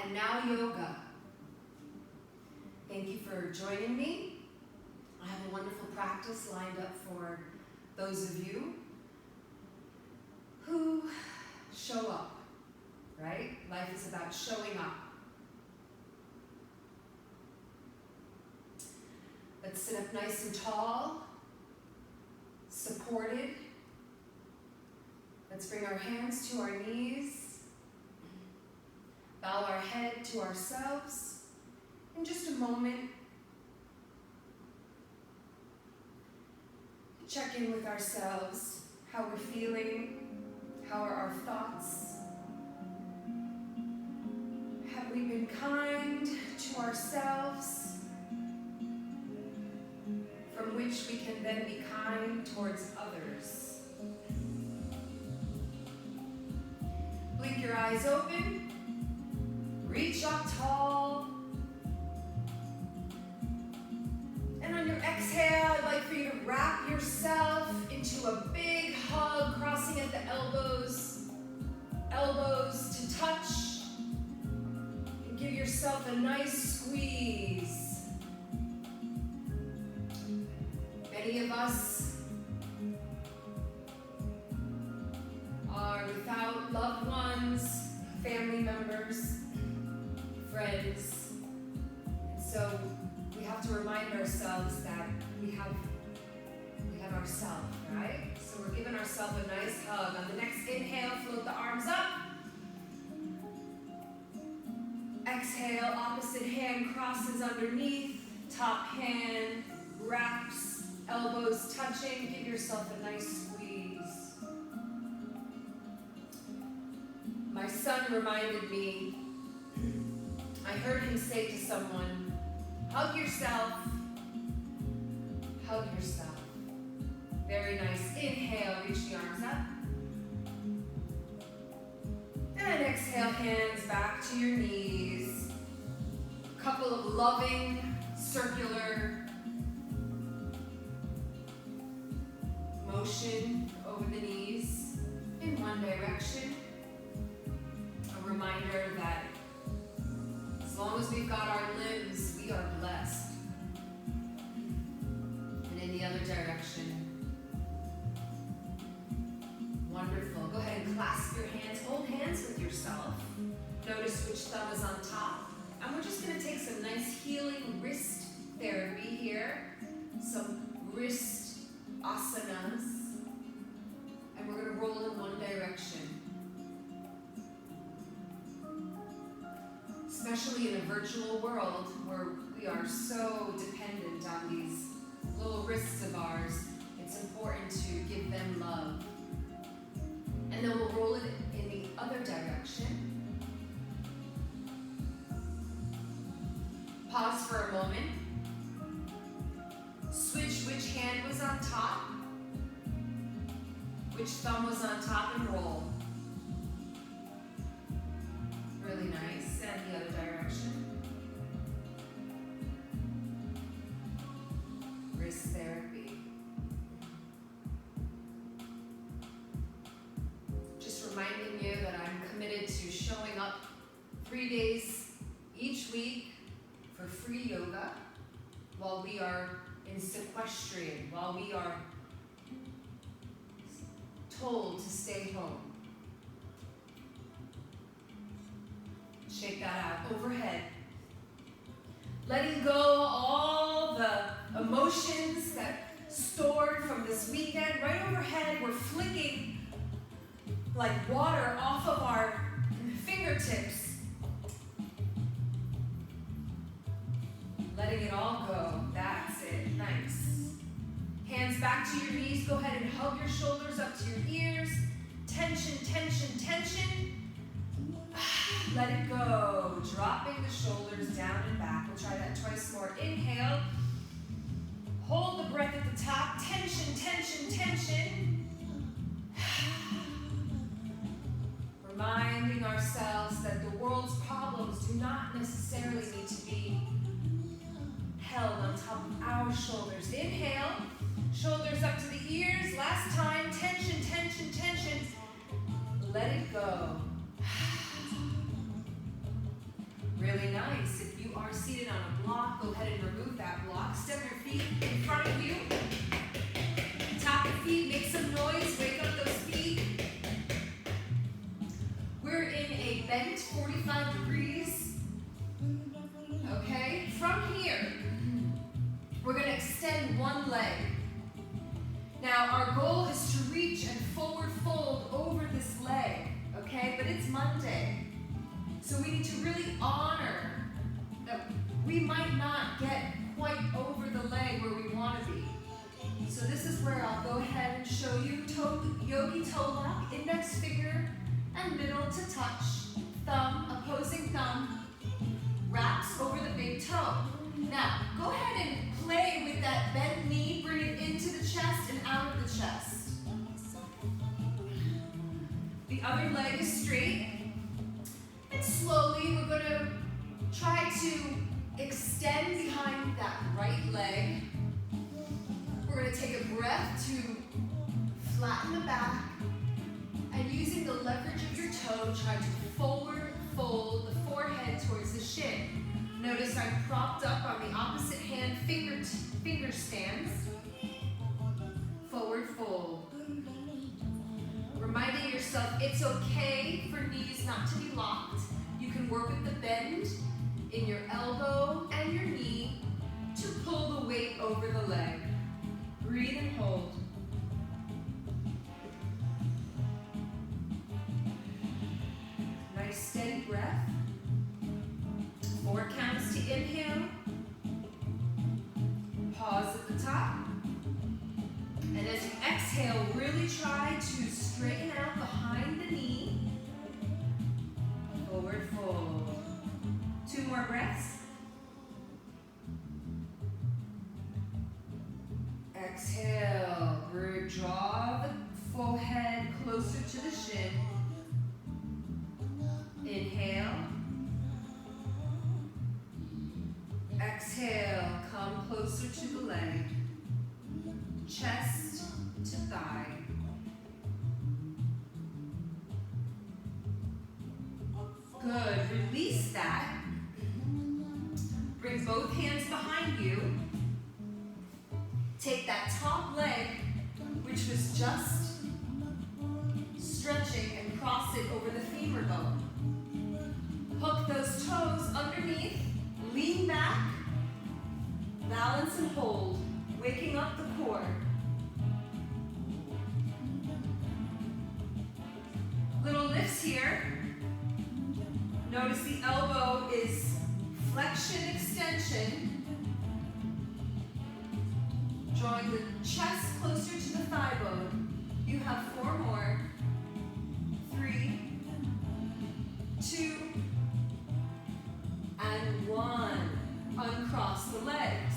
And now yoga. Thank you for joining me. I have a wonderful practice lined up for those of you who show up, right? Life is about showing up. Let's sit up nice and tall, supported. Let's bring our hands to our knees, bow our head to ourselves. In just a moment, check in with ourselves, how we're feeling, how are our thoughts. Have we been kind to ourselves, from which we can then be kind towards others? Blink your eyes open, reach up tall, and on your exhale, I'd like for you to wrap yourself into a big hug, crossing at the elbows, elbows to touch, and give yourself a nice squeeze. Many of us are without loved ones, family members, friends, and so we have to remind ourselves that we have ourselves, right? So we're giving ourselves a nice hug. On the next inhale, float the arms up. Exhale, opposite hand crosses underneath, top hand wraps, elbows touching. Give yourself a nice squeeze. My son reminded me, I heard him say to someone, hug yourself, hug yourself. Very nice. Inhale, reach the arms up. And exhale, hands back to your knees. A couple of loving, circular motion over the knees in one direction. A reminder that as long as we've got our limbs, we are blessed. And in the other direction. Wonderful. Go ahead and clasp your hands. Hold hands with yourself. Notice which thumb is on top. And we're just going to take some nice healing wrist therapy here. Some wrist asanas. And we're going to roll in one direction. Especially in a virtual world where we are so dependent on these little wrists of ours, it's important to give them love. And then we'll roll it in the other direction. Pause for a moment. Switch which hand was on top, which thumb was on top, and roll. Really nice. And the other direction. Wrist therapy. Just reminding you that I'm committed to showing up 3 days each week for free yoga while we are in sequestered, while we are told to stay home. Shake that out. Overhead. Letting go all the emotions that stored from this weekend. Right overhead, we're flicking like water off of our fingertips. Letting it all go. That's it. Nice. Hands back to your knees. Go ahead and hug your shoulders up to your ears. Tension, tension, tension. Let it go. Dropping the shoulders down and back. We'll try that twice more. Inhale. Hold the breath at the top. Tension, tension, tension. Reminding ourselves that the world's problems do not necessarily need to be held on top of our shoulders. Inhale. Shoulders up to the ears. Last time. Tension, tension, tension. Let it go. nice. If you are seated on a block, go ahead and remove that block. Step your feet in front of you. Tap your feet, make some noise, wake up those feet. We're in a bent 45 degrees. Okay, from here, we're going to extend one leg. Now, our goal is to reach and forward fold over this leg, okay? But it's Monday, so we need to really honor that we might not get quite over the leg where we want to be. So this is where I'll go ahead and show you yogi toe lock, index finger and middle to touch, thumb, opposing thumb, wraps over the big toe. Now, go ahead and play with that bent knee, bring it into the chest and out of the chest. The other leg is straight. And slowly, we're going to try to extend behind that right leg. We're going to take a breath to flatten the back. And using the leverage of your toe, try to forward fold the forehead towards the shin. Notice I'm propped up on the opposite hand finger stands. Forward fold. Reminding yourself it's okay for knees not to be locked. You can work with the bend in your elbow and your knee to pull the weight over the leg. Breathe and hold. Nice steady breath. 4 counts to inhale. Pause at the top. And as you exhale, really try to straighten out behind the knee. Forward fold. 2 more breaths. Exhale. Draw the forehead closer to the shin. Inhale. Exhale, come closer to the leg. Chest to thigh. Good, release that. Bring both hands behind you. Take that top leg, which was just stretching, and cross it over the femur bone. Hook those toes underneath, lean back, balance and hold, waking up the core. Little lifts here. Notice the elbow is flexion, extension. Drawing the chest closer to the thigh bone. You have 4 more. 3, 2, and 1. Uncross the legs.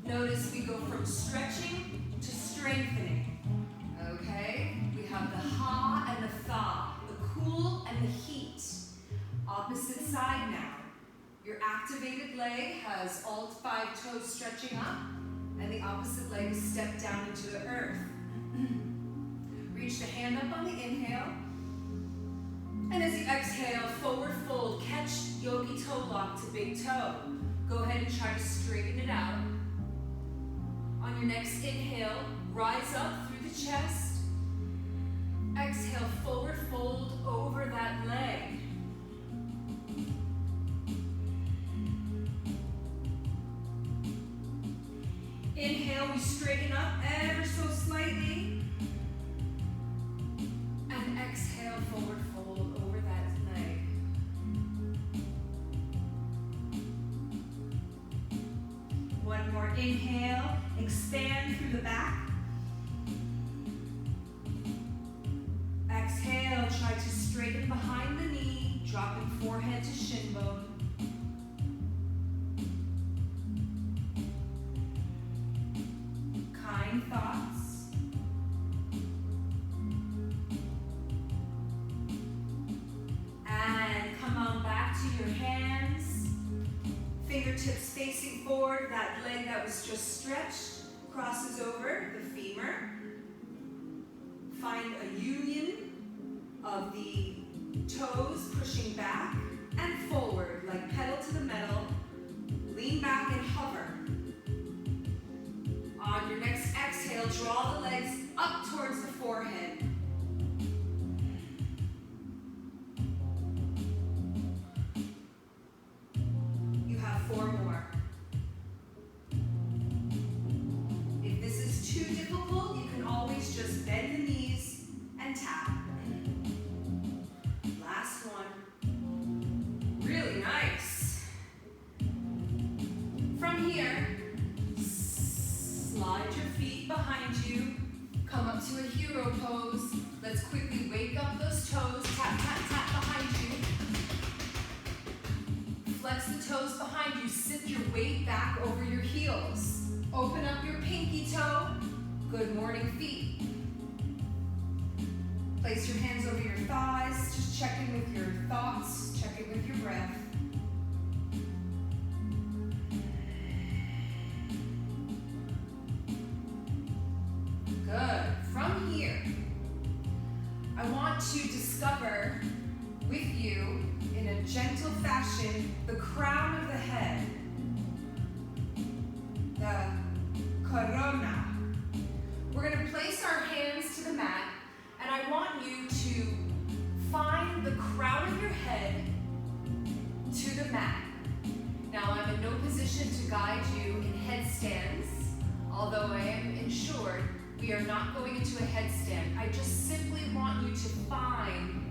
Notice we go from stretching to strengthening. Okay? We have the ha and the tha, the cool and the heat. Opposite side now. Your activated leg has all 5 toes stretching up, and the opposite leg is stepped down into the earth. Reach the hand up on the inhale. And as you exhale, forward fold, catch yogi toe lock to big toe. Go ahead and try to straighten it out. On your next inhale, rise up through the chest. Exhale, forward fold over that leg. Inhale, we straighten up ever so slightly. And exhale, forward fold over that leg. One more inhale, expand through the back. Exhale, try to straighten behind the knee, dropping forehead to shin bone. Kind thoughts. And come on back to your hands. Fingertips facing forward. That leg that was just stretched crosses over the femur. Find a union of the toes pushing back and forward like difficult, you can always just bend the knees and tap. Last one. Really nice. From here, slide your feet behind you. Come up to a hero pose. Let's quickly wake up those toes. Tap, tap, tap behind you. Flex the toes behind you. Sit your weight back over your heels. Open up your pinky toe. Good morning, feet. Place your hands over your thighs. Just check in with your thoughts. Check in with your breath. Good. From here, I want to discover with you in a gentle fashion the crown of the head, the corona. We're going to place our hands to the mat, and I want you to find the crown of your head to the mat. Now, I'm in no position to guide you in headstands, although I am ensured we are not going into a headstand. I just simply want you to find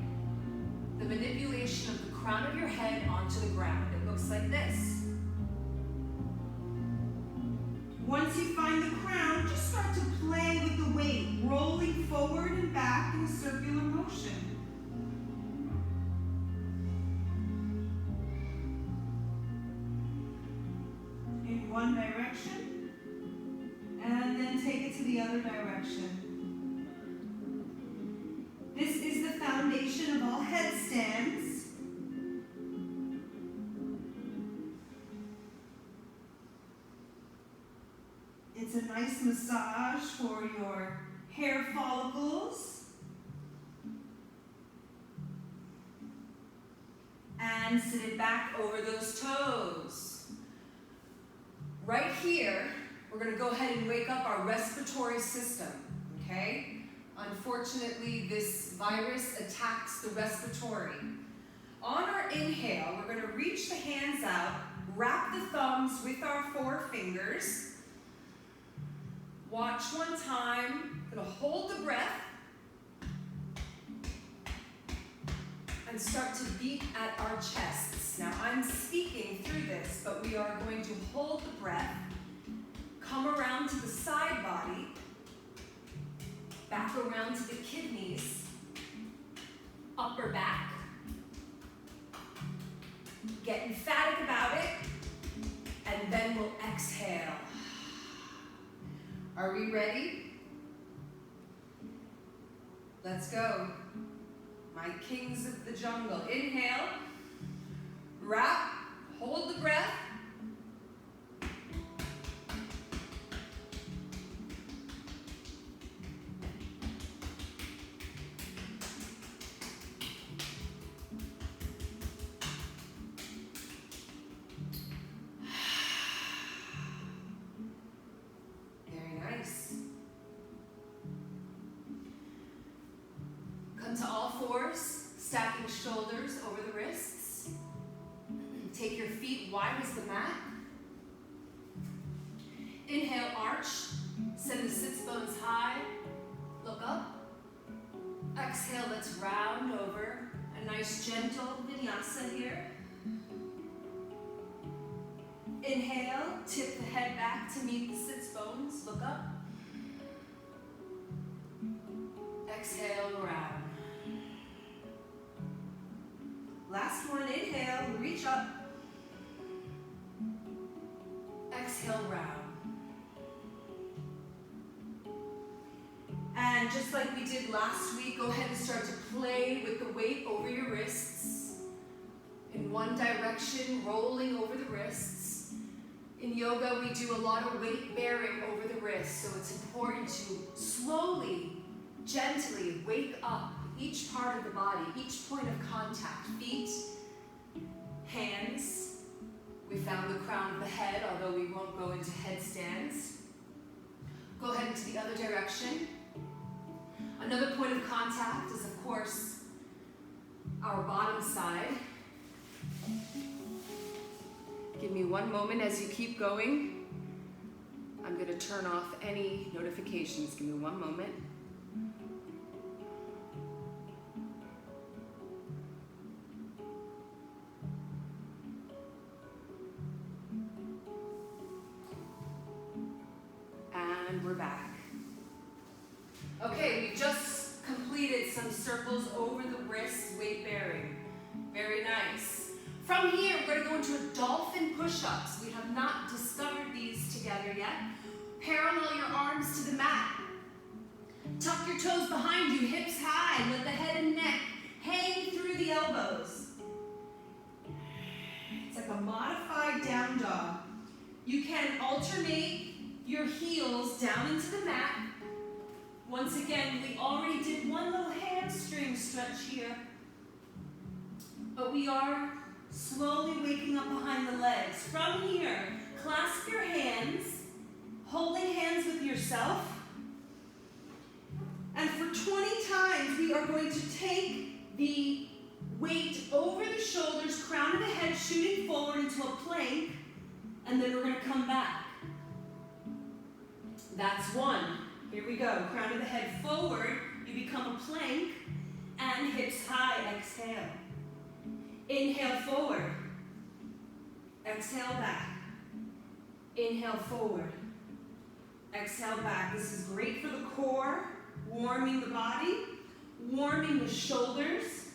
the manipulation of the crown of your head onto the ground. It looks like this. Once you find the crown, just start to play with the weight, rolling forward and back in a circular motion. In one direction, and then take it to the other direction. This is the foundation of all headstands. It's a nice massage for your hair follicles. And sit it back over those toes. Right here, we're going to go ahead and wake up our respiratory system, okay? Unfortunately, this virus attacks the respiratory. On our inhale, we're going to reach the hands out, wrap the thumbs with our four fingers. Watch one time. We're going to hold the breath and start to beat at our chests. Now, I'm speaking through this, but we are going to hold the breath, come around to the side body, back around to the kidneys, upper back. Get emphatic about it, and then we'll exhale. Are we ready? Let's go. My kings of the jungle. Inhale, wrap, hold the breath. Come to all fours, stacking shoulders over the wrists. Take your feet wide as the mat. Inhale, arch. Send the sits bones high. Look up. Exhale, let's round over. A nice gentle vinyasa here. Inhale, tip the head back to meet the sits bones. Look up. Exhale, round. Last one, inhale, reach up. Exhale, round. And just like we did last week, go ahead and start to play with the weight over your wrists. In one direction, rolling over the wrists. In yoga, we do a lot of weight bearing over the wrists, so it's important to slowly, gently wake up each part of the body, each point of contact. Feet, hands. We found the crown of the head, although we won't go into headstands. Go ahead into the other direction. Another point of contact is, of course, our bottom side. Give me one moment as you keep going. I'm going to turn off any notifications. Give me one moment. And we're back. Okay, we just completed some circles over the wrist, weight bearing. Very nice. From here, we're going to go into a dolphin push-ups. We have not discovered these together yet. Parallel your arms to the mat. Tuck your toes behind you, hips high. Let the head and neck hang through the elbows. It's like a modified down dog. You can alternate your heels down into the mat. Once again, we already did one little hamstring stretch here, but we are slowly waking up behind the legs. From here, clasp your hands, holding hands with yourself. And for 20 times, we are going to take the Weight over the shoulders, crown of the head shooting forward into a plank, and then we're going to come back. That's one. Here we go. Crown of the head forward, you become a plank, and hips high, exhale. Inhale forward. Exhale back. Inhale forward. Exhale back. This is great for the core, warming the body, warming the shoulders.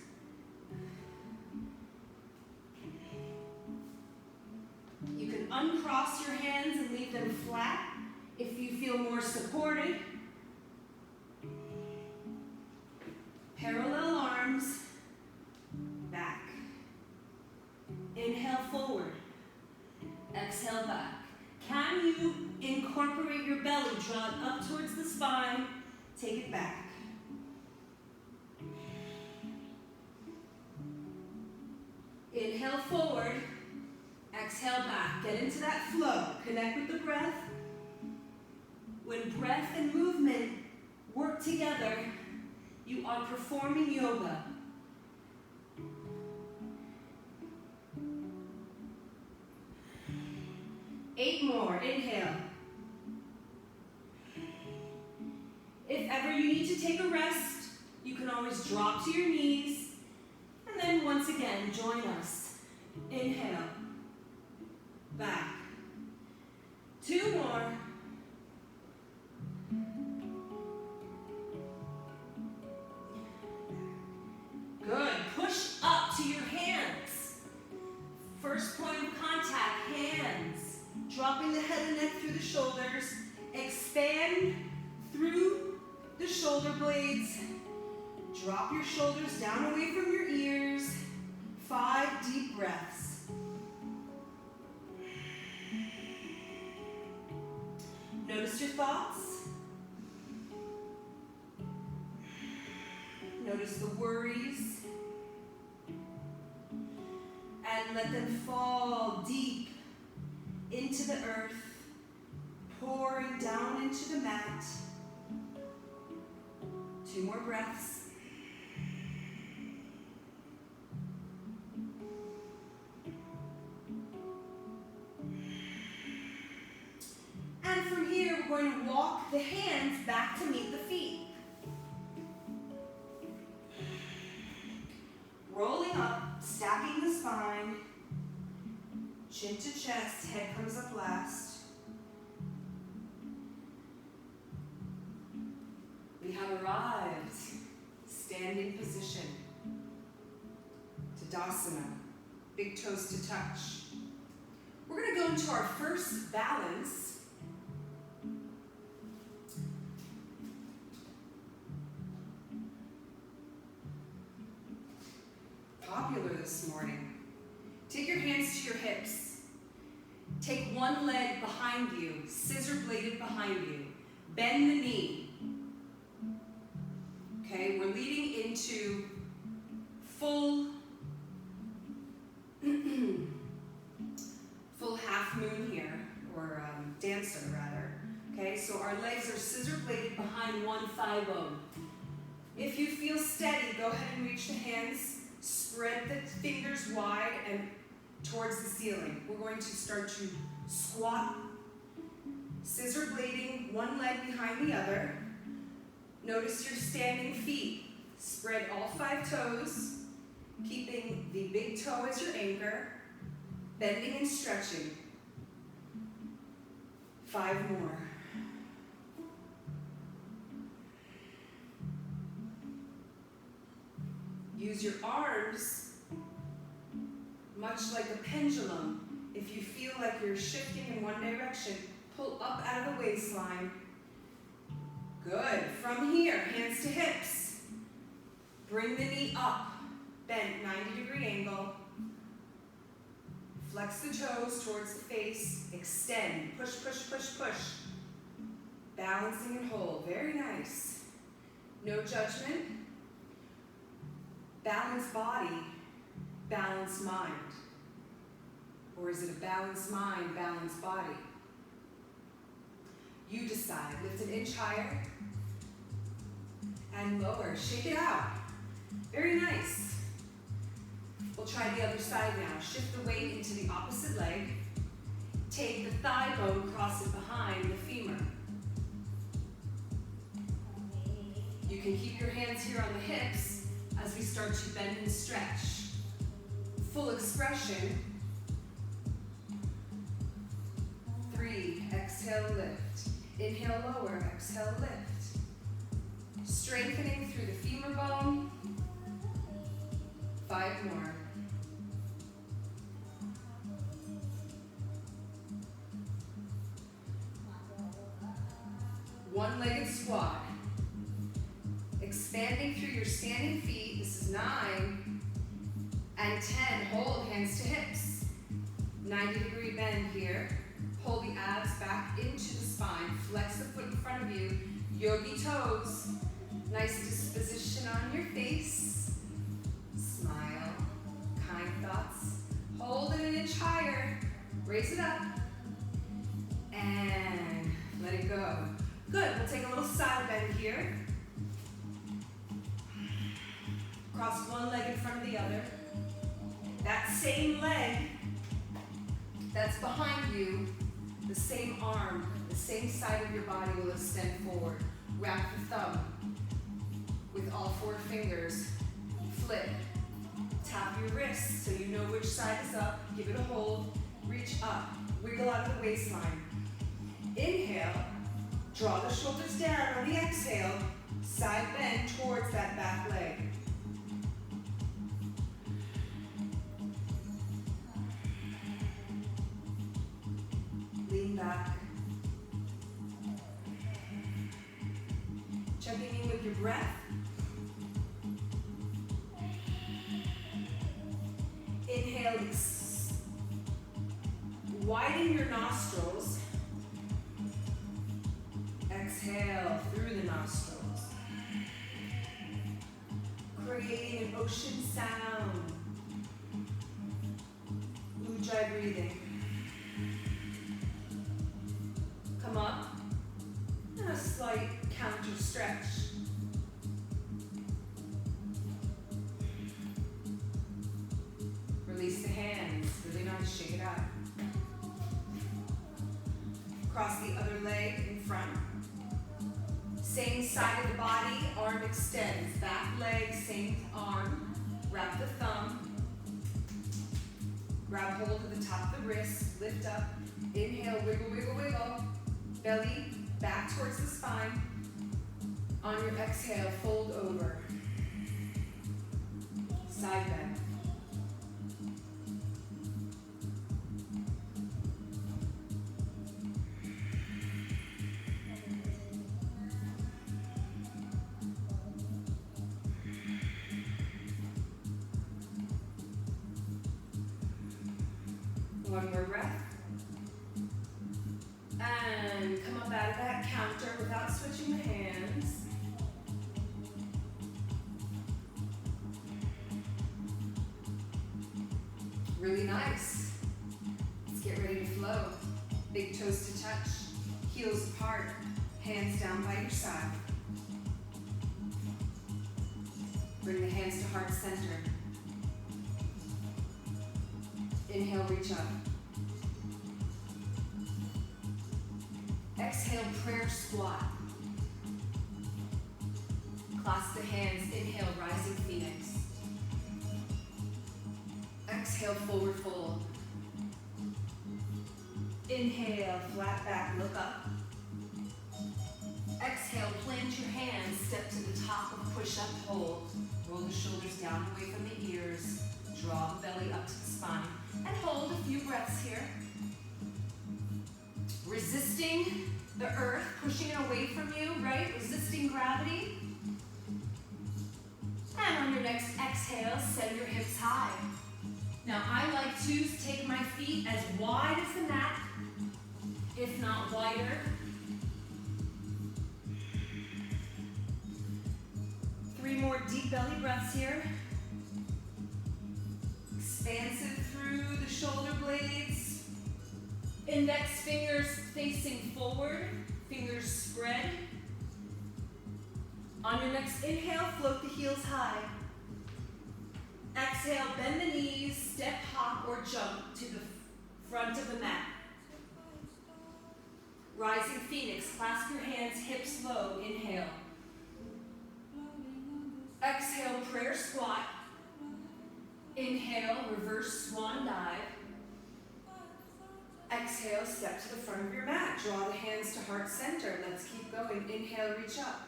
You can uncross your hands and leave them flat if you feel more supported. Parallel arms, back. Inhale forward, exhale back. Can you incorporate your belly, draw it up towards the spine, take it back. Inhale forward, exhale back. Get into that flow, connect with the breath. When breath and movement work together, you are performing yoga. Eight more, inhale. If ever you need to take a rest, you can always drop to your knees, and then once again, join us. Inhale, back. Two more. Good, push up to your hands. First point of contact, hands. Dropping the head and neck through the shoulders. Expand through the shoulder blades. Drop your shoulders down away from your ears. 5 deep breaths. Notice your thoughts. Notice the worries. And let them fall deep into the earth, pouring down into the mat. 2 more breaths. And from here, we're going to walk the hands back to meet the feet. Rolling up, stacking the spine, chin to chest, head comes up last. We have arrived, standing position, Tadasana, big toes to touch. We're going to go into our first balance. Popular this morning. Take your hands to your hips. Take one leg behind you, scissor bladed behind you. Bend the knee. Okay, we're leading into full half moon here, or dancer rather. Okay, so our legs are scissor bladed behind one thigh bone. If you feel steady, go ahead and reach the hands. Spread the fingers wide and towards the ceiling. We're going to start to squat Scissor blading one leg behind the other. Notice your standing feet. Spread all 5 toes, keeping the big toe as your anchor, bending and stretching. 5 more. Use your arms much like a pendulum. If you feel like you're shifting in one direction, pull up out of the waistline. Good. From here, hands to hips. Bring the knee up, bent 90-degree angle. Flex the toes towards the face. Extend. Push, push, push, push. Balancing and hold. Very nice. No judgment. Balanced body, balanced mind. Or is it a balanced mind, balanced body? You decide. Lift an inch higher and lower. Shake it out. Very nice. We'll try the other side now. Shift the weight into the opposite leg. Take the thigh bone, cross it behind the femur. You can keep your hands here on the hips as we start to bend and stretch. Full expression. 3, exhale, lift. Inhale, lower, exhale, lift. Strengthening through the femur bone. 5 more. One-legged squat. Expanding through your standing feet. This is 9 and 10. Hold, hands to hips. 90-degree bend here. Pull the abs back into the spine. Flex the foot in front of you. Yogi toes. Nice disposition on your face. Smile. Kind thoughts. Hold it an inch higher. Raise it up. And let it go. Good. We'll take a little side bend here. Cross one leg in front of the other. That same leg that's behind you, the same arm, the same side of your body will extend forward. Wrap the thumb with all 4 fingers. Flip. Tap your wrist so you know which side is up. Give it a hold. Reach up. Wiggle out of the waistline. Inhale. Draw the shoulders down on the exhale. Side bend towards that back leg. Lean back. Checking in with your breath. Inhale, widen your nostrils. Exhale through the nostrils. Creating an ocean sound. Ujjayi breathing. Come up. And a slight counter stretch. Release the hands. Really nice. Shake it out. Cross the other leg in front. Same side of the body, arm extends. Back leg, same arm. Wrap the thumb. Grab hold of the top of the wrist. Lift up. Inhale, wiggle, wiggle, wiggle. Belly back towards the spine. On your exhale, fold over. Side bend. One more breath. And come up out of that counter without switching the hands. Really nice. Let's get ready to flow. Big toes to touch, heels apart, hands down by your side. Bring the hands to heart center. Inhale, reach up. Exhale, prayer squat. Clasp the hands, inhale, rising phoenix. Exhale, forward fold. Inhale, flat back, look up. Exhale, plant your hands, step to the top of push-up, hold. Roll the shoulders down away from the ears. Draw the belly up to the spine. And hold a few breaths here. Resisting the earth, pushing it away from you, right? Resisting gravity. And on your next exhale, send your hips high. Now I like to take my feet as wide as the mat, if not wider. 3 more deep belly breaths here. Expansive through the shoulder blades. Index fingers facing forward, fingers spread. On your next inhale, float the heels high. Exhale, bend the knees, step, hop, or jump to the front of the mat. Rising phoenix, clasp your hands, hips low, inhale. Exhale, prayer squat. Inhale, reverse swan dive. Exhale, step to the front of your mat. Draw the hands to heart center. Let's keep going. Inhale, reach up.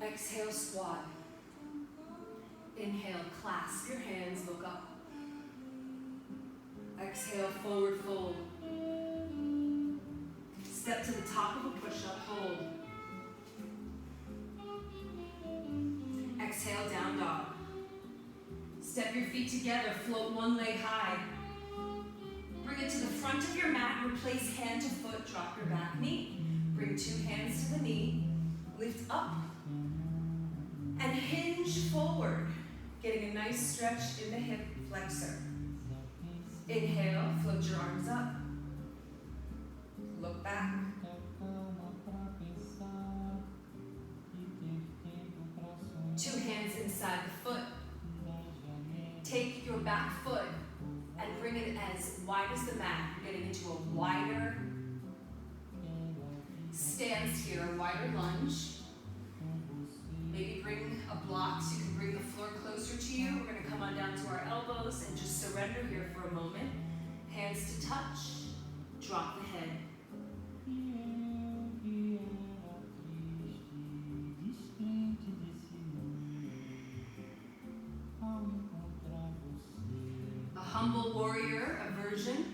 Exhale, squat. Inhale, clasp your hands, look up. Exhale, forward fold. Step to the top of a push-up, hold. Exhale, down dog. Step your feet together, float one leg high. Bring it to the front of your mat, replace hand to foot, drop your back knee. Bring 2 hands to the knee, lift up, and hinge forward, getting a nice stretch in the hip flexor. Inhale, float your arms up. Look back. Two hands inside the foot. Take your back foot and bring it as wide as the mat. You're getting into a wider stance here, a wider lunge. Maybe bring a block so you can bring the floor closer to you. We're going to come on down to our elbows and just surrender here for a moment. Hands to touch, drop the head. A humble warrior, a version.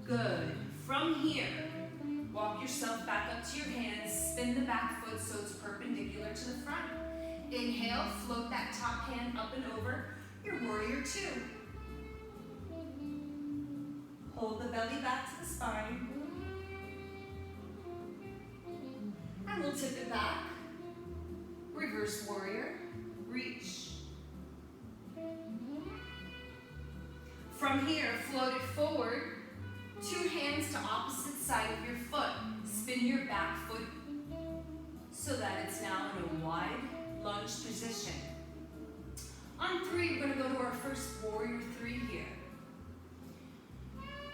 Good. From here, walk yourself back up to your hands, spin the back foot so it's perpendicular to the front. Inhale, float that top hand up and over your warrior 2. Hold the belly back to the spine. And we'll tip it back. Reverse warrior, reach. From here, float it forward. 2 hands to opposite side of your foot. Spin your back foot so that it's now in a wide lunge position. On 3, we're going to go to our first warrior 3 here.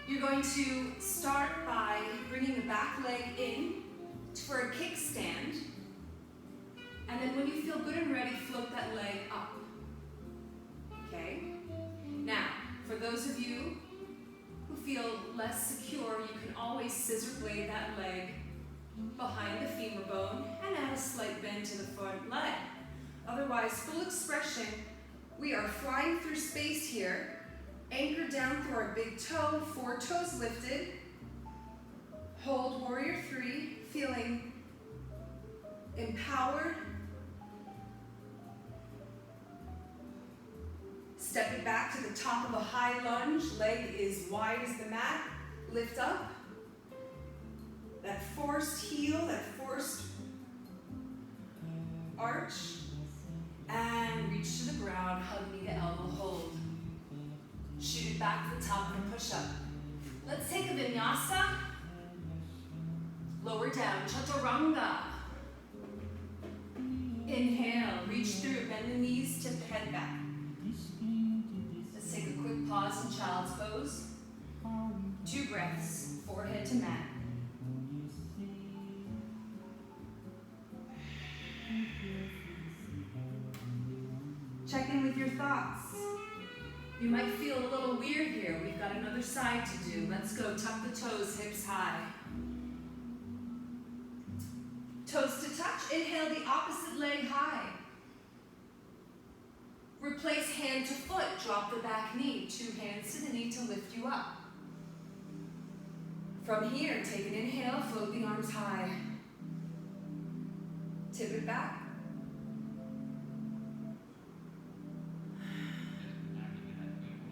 You're going to start by bringing the back leg in for a kickstand. And then when you feel good and ready, float that leg up. Okay? Now, for those of you who feel less secure, you can always scissor blade that leg behind the femur bone and add a slight bend to the front leg. Otherwise, full expression, we are flying through space here. Anchor down through our big toe, 4 toes lifted. Hold warrior 3, feeling empowered. Step it back to the top of a high lunge. Leg is wide as the mat. Lift up. That forced heel, that forced arch. And reach to the ground. Hug knee to elbow, hold. Shoot it back to the top of a push-up. Let's take a vinyasa. Lower down, chaturanga. Inhale, reach through, bend the knees, tip the head back. Let's take a quick Pause in child's pose. 2 breaths, forehead to mat. Check in with your thoughts. You might feel a little weird here. We've got another side to do. Let's go. Tuck the toes, hips high. Toes to touch. Inhale the opposite leg high. Replace hand to foot. Drop the back knee. 2 hands to the knee to lift you up. From here, take an inhale. Float the arms high. Tip it back.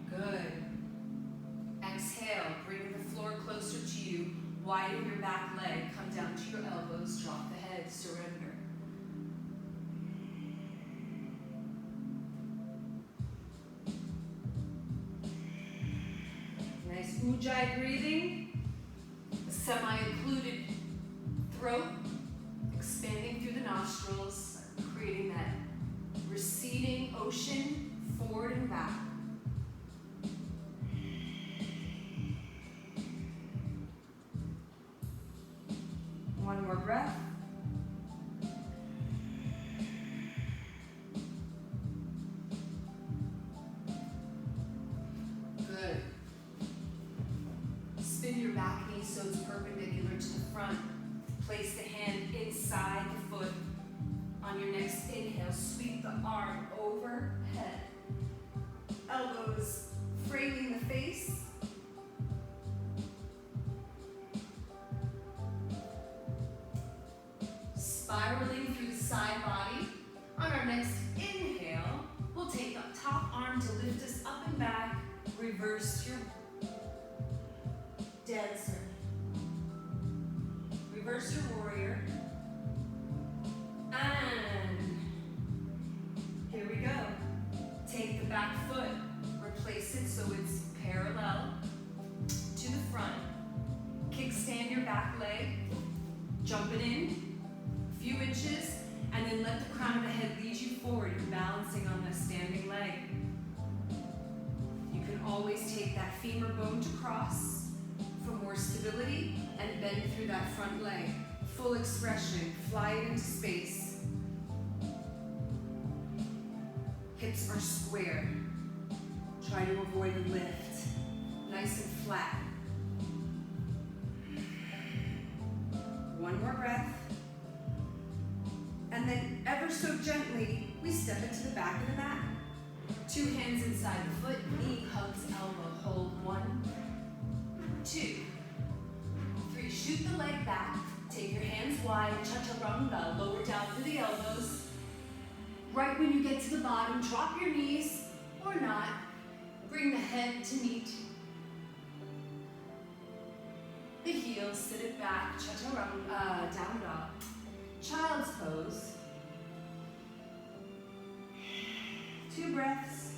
Good. Exhale, bring the floor closer to you. Widen your back leg. Come down to your elbows. Drop the head. Surrender. Nice ujjayi breathing. A semi-occluded throat. Expanding through the nostrils. Creating that receding ocean forward and back. One more breath. Good. Spin your back knee so it's perpendicular to the front. Place the hand inside the foot. On your next inhale, sweep the arm overhead. Elbows framing the face. Spiraling through the side body. On our next inhale, we'll take the top arm to lift us up and back. Reverse your dancer. Reverse your warrior. And here we go. Take the back foot. Replace it so it's parallel to the front. Kickstand your back leg. Jump it in. Few inches, and then let the crown of the head lead you forward. You're balancing on the standing leg. You can always take that femur bone to cross for more stability and bend through that front leg. Full expression, fly it into space. Hips are square. Try to avoid a lift. Nice and flat. One more breath. And then ever so gently, we step it to the back of the mat. 2 hands inside the foot, knee hugs elbow. Hold 1, 2, 3. Shoot the leg back. Take your hands wide, chaturanga. Lower down through the elbows. Right when you get to the bottom, drop your knees or not. Bring the head to meet the heels. Sit it back, chaturanga, down dog. Child's pose. 2 breaths.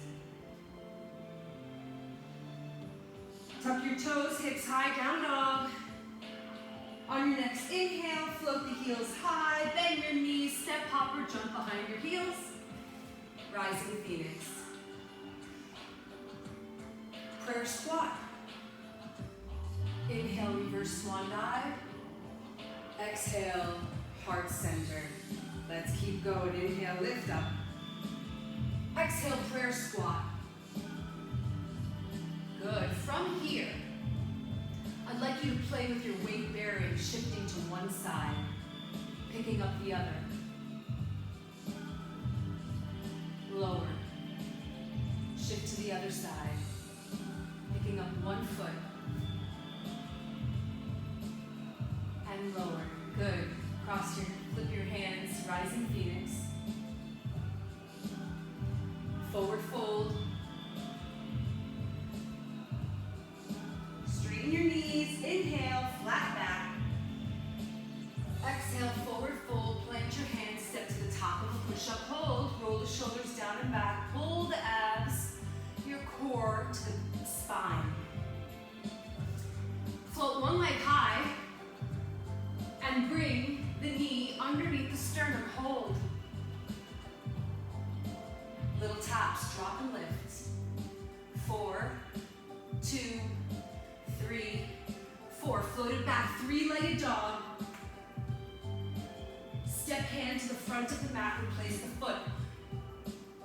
Tuck your toes, hips high, down dog. On your next inhale, float the heels high, bend your knees, step hop or jump behind your heels. Rising phoenix. Prayer squat. Inhale, reverse swan dive. Exhale, heart center. Let's keep going. Inhale, lift up. Exhale, prayer squat. Good. From here, I'd like you to play with your weight bearing, shifting to one side, picking up the other. Lower. Shift to the other side, picking up one foot. And lower. Good. Flip your hands, rising phoenix. Forward fold. Straighten your knees. Inhale, flat back. Exhale, forward fold. Plant your hands, step to the top of a push-up hold. Roll the shoulders down and back. Pull the abs, your core to the spine. Float one leg high and bring the knee underneath the sternum. Hold. Little taps, drop and lift. 4, go to back, three-legged dog. Step hand to the front of the mat, replace the foot.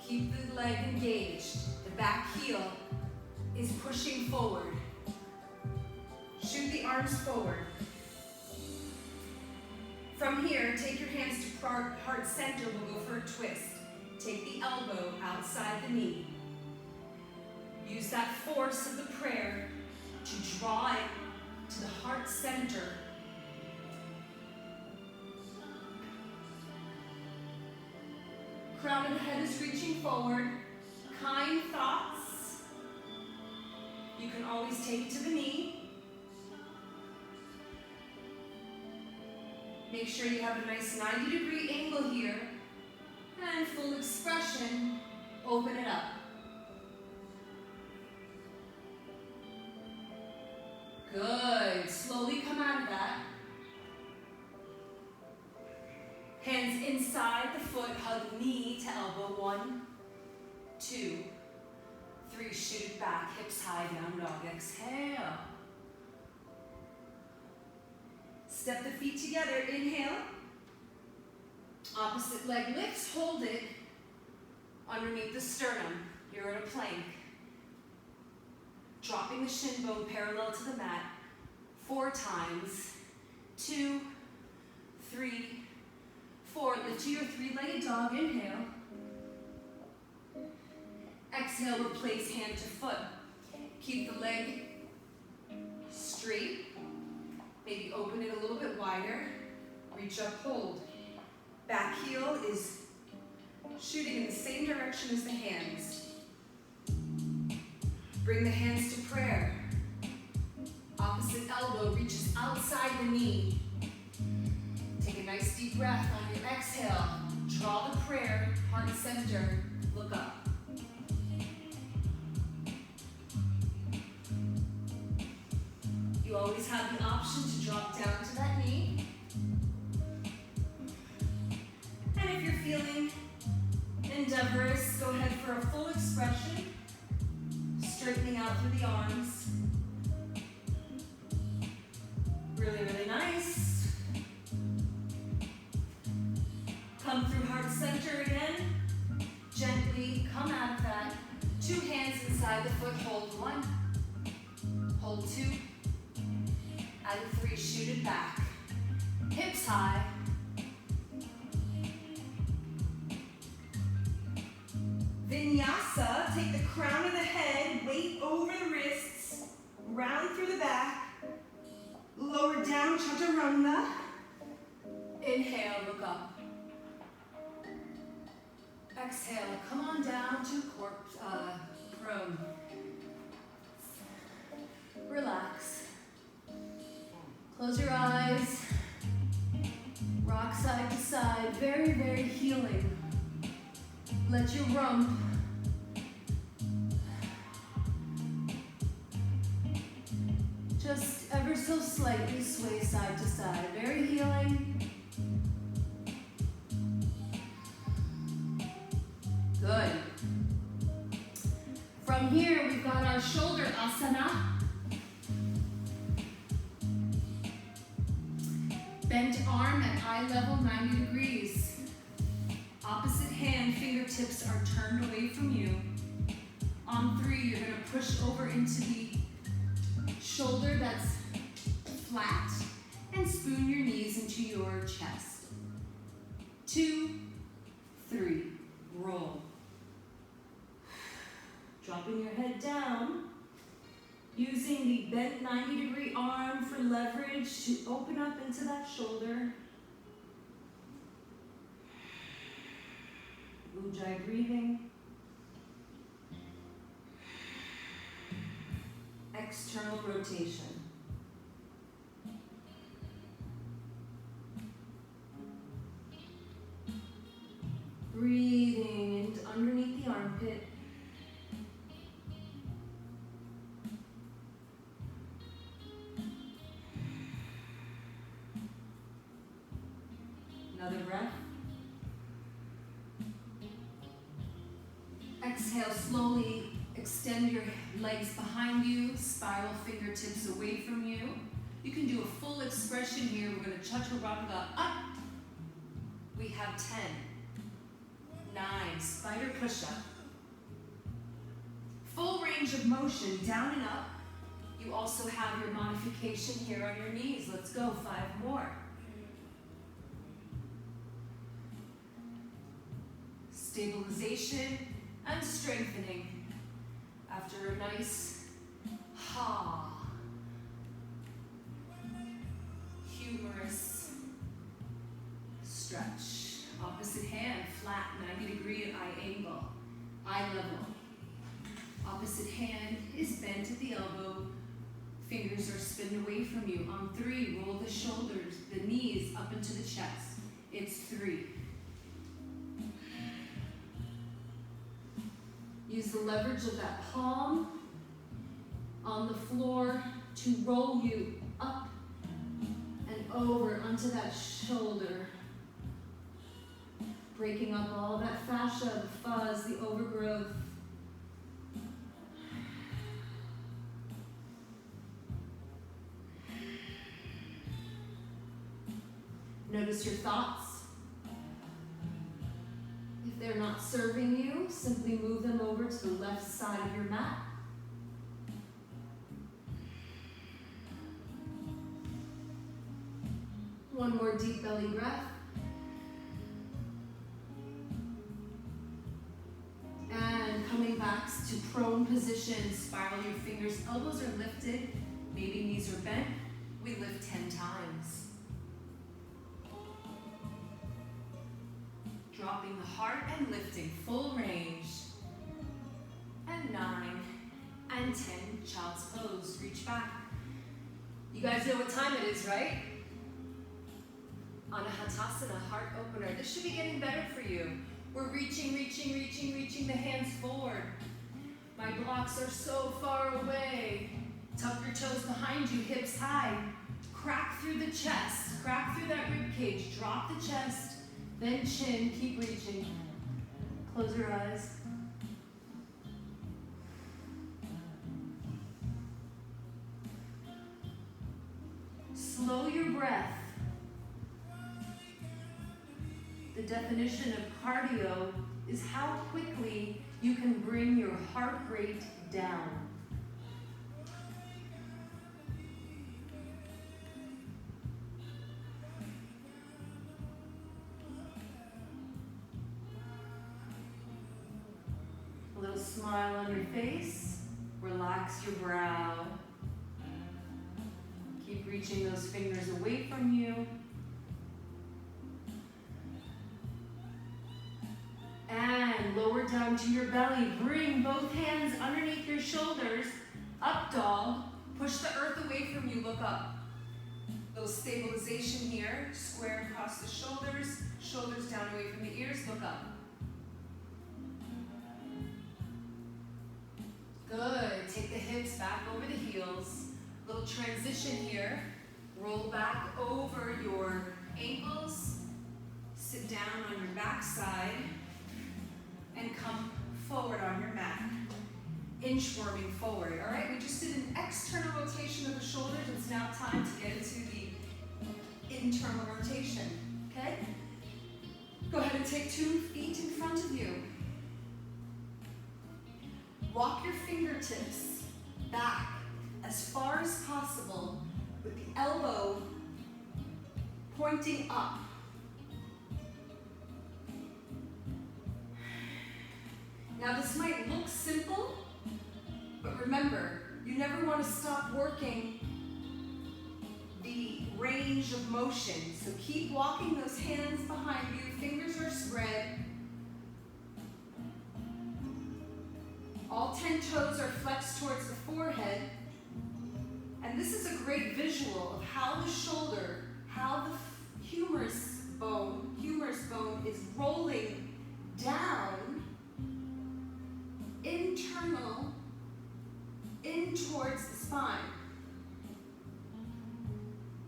Keep the leg engaged. The back heel is pushing forward. Shoot the arms forward. From here, take your hands to heart center. We'll go for a twist. Take the elbow outside the knee. Use that force of the prayer to draw it to the heart center. Crown of the head is reaching forward. Kind thoughts. You can always take it to the knee. Make sure you have a nice 90-degree angle here. And full expression, open it up. Good. Slowly come out of that. Hands inside the foot, hug knee to elbow. 1, 2, 3. Shoot it back, hips high, down dog. Exhale. Step the feet together. Inhale. Opposite leg lifts. Hold it underneath the sternum. You're in a plank. Dropping the shin bone parallel to the mat. 4 times. 2, 3, 4. Lift to your three-legged dog. Inhale. Exhale, replace hand to foot. Keep the leg straight. Maybe open it a little bit wider. Reach up, hold. Back heel is shooting in the same direction as the hands. Bring the hands to prayer. Opposite elbow reaches outside the knee. Take a nice deep breath on your exhale. Draw the prayer, heart center, look up. You always have the option to drop down to that knee. And if you're feeling endeavorous, go ahead for a full expression. Straightening out through the arms. Really, really nice. Come through heart center again. Gently come out of that. 2 hands inside the foot. Hold 1. Hold 2. And 3, shoot it back. Hips high. Vinyasa, take the crown of the head, weight over the wrists, round through the back, lower down, chaturanga. Inhale, look up. Exhale, come on down to prone. Relax. Close your eyes. Rock side to side. Very, very healing. Let your rump just ever so slightly sway side to side. Very healing. Good. From here, we've got our shoulder asana. Bent arm at eye level, 90 degrees. Opposite hand, fingertips are turned away from you. On 3, you're going to push over into the shoulder that's flat and spoon your knees into your chest. 2, 3, roll. Dropping your head down. Using the bent 90-degree arm for leverage to open up into that shoulder. Ujjayi breathing. External rotation. Breathing into underneath the armpit. Another breath. Exhale, slowly extend your legs behind you, spiral fingertips away from you. You can do a full expression here. We're going to chaturanga up. We have 10, 9, spider push-up. Full range of motion, down and up. You also have your modification here on your knees. Let's go, 5 more. Stabilization and strengthening after a nice humorous stretch. Opposite hand, flat, 90-degree at eye angle, eye level. Opposite hand is bent at the elbow. Fingers are spinned away from you. On 3, roll the shoulders, the knees up into the chest. It's 3. Use the leverage of that palm on the floor to roll you up and over onto that shoulder. Breaking up all that fascia, the fuzz, the overgrowth. Notice your thoughts. If they're not serving you, simply move them over to the left side of your mat. One more deep belly breath. And coming back to prone position, spiral your fingers, elbows are lifted, maybe knees are bent. We lift 10 times. Dropping the heart and lifting, full range. And 9 and 10, child's pose, reach back. You guys know what time it is, right? Anahatasana, heart opener. This should be getting better for you. We're reaching the hands forward. My blocks are so far away. Tuck your toes behind you, hips high. Crack through the chest, crack through that rib cage, drop the chest. Then chin, keep reaching. Close your eyes. Slow your breath. The definition of cardio is how quickly you can bring your heart rate down. A little smile on your face. Relax your brow. Keep reaching those fingers away from you. And lower down to your belly. Bring both hands underneath your shoulders. Up dog. Push the earth away from you. Look up. Little stabilization here. Square across the shoulders. Shoulders down away from the ears. Look up. Good. Take the hips back over the heels. Little transition here. Roll back over your ankles. Sit down on your back side. And come forward on your mat. Inchworming forward. All right, we just did an external rotation of the shoulders. It's now time to get into the internal rotation. Okay? Go ahead and take 2 feet in front of you. Walk your fingertips back as far as possible with the elbow pointing up. Now this might look simple, but remember, you never want to stop working the range of motion. So keep walking those hands behind you, fingers are spread. All 10 toes are flexed towards the forehead. And this is a great visual of how the shoulder, how the humerus bone is rolling down, internal, in towards the spine.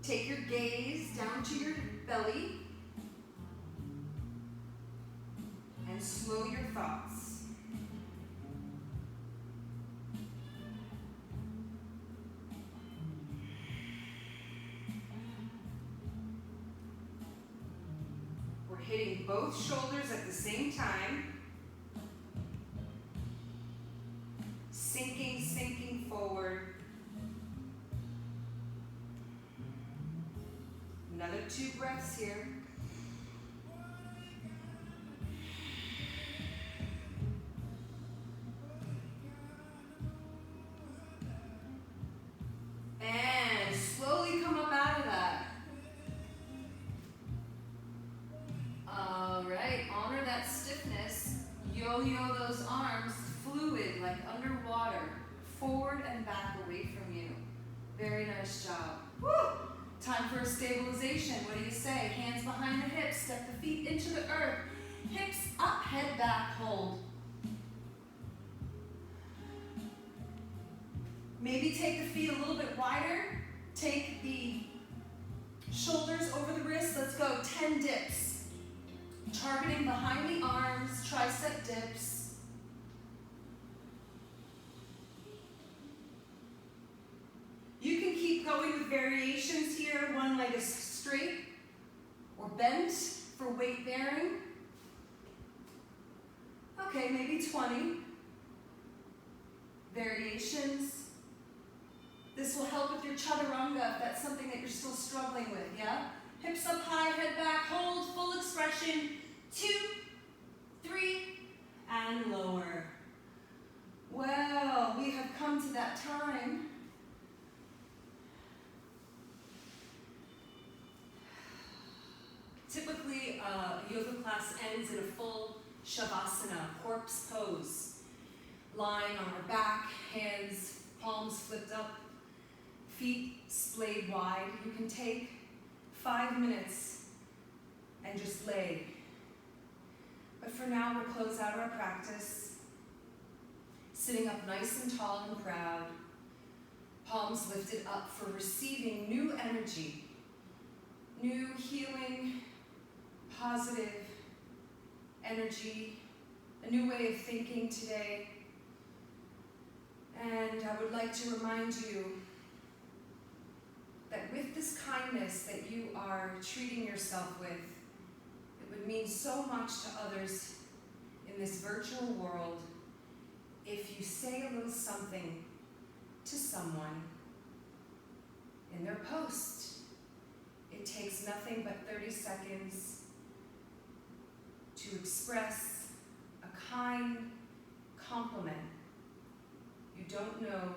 Take your gaze down to your belly and slow your thoughts. hitting both shoulders at the same time. Sinking, sinking forward. Another 2 breaths here. And slowly come up out of that. All right, honor that stiffness. Yo-yo those arms, fluid like underwater, forward and back away from you. Very nice job. Woo! Time for a stabilization. What do you say? Hands behind the hips, step the feet into the earth. Hips up, head back, hold. Maybe take the feet a little bit wider. Take the shoulders over the wrists. Let's go 10 dips. Targeting behind the arms, tricep dips. You can keep going with variations here. One leg is straight or bent for weight bearing. Okay, maybe 20 variations. This will help with your chaturanga if that's something that you're still struggling with, yeah? Hips up high, head back, hold, full expression. 2, 3, and lower. Well, we have come to that time. Typically, a yoga class ends in a full shavasana, corpse pose. Lying on our back, hands, palms flipped up, feet splayed wide. You can take 5 minutes and just lay. But for now, we'll close out our practice, sitting up nice and tall and proud, palms lifted up for receiving new energy, new healing, positive energy, a new way of thinking today. And I would like to remind you that with this kindness that you are treating yourself with, it would mean so much to others in this virtual world if you say a little something to someone in their post. It takes nothing but 30 seconds to express a kind compliment. You don't know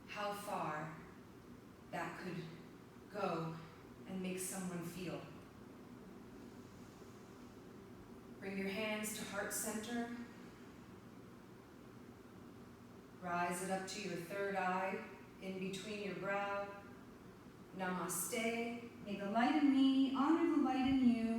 how far that could go and make someone feel. Bring your hands to heart center. Rise it up to your third eye, in between your brow. Namaste. May the light in me honor the light in you.